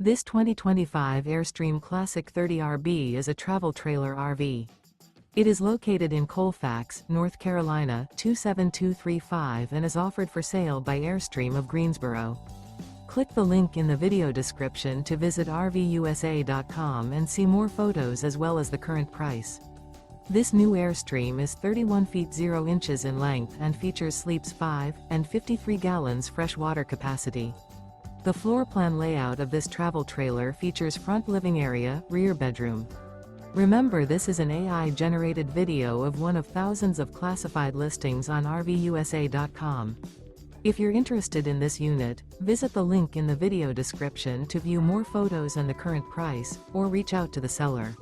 This 2025 Airstream Classic 30RB is a travel trailer RV. It is located in Colfax, North Carolina 27235 and is offered for sale by Airstream of Greensboro. Click the link in the video description to visit RVUSA.com and see more photos as well as the current price. This new Airstream is 31 feet 0 inches in length and features sleeps 5 and 53 gallons fresh water capacity. The floor plan layout of this travel trailer features front living area, rear bedroom. Remember, this is an AI-generated video of one of thousands of classified listings on RVUSA.com. If you're interested in this unit, visit the link in the video description to view more photos and the current price, or reach out to the seller.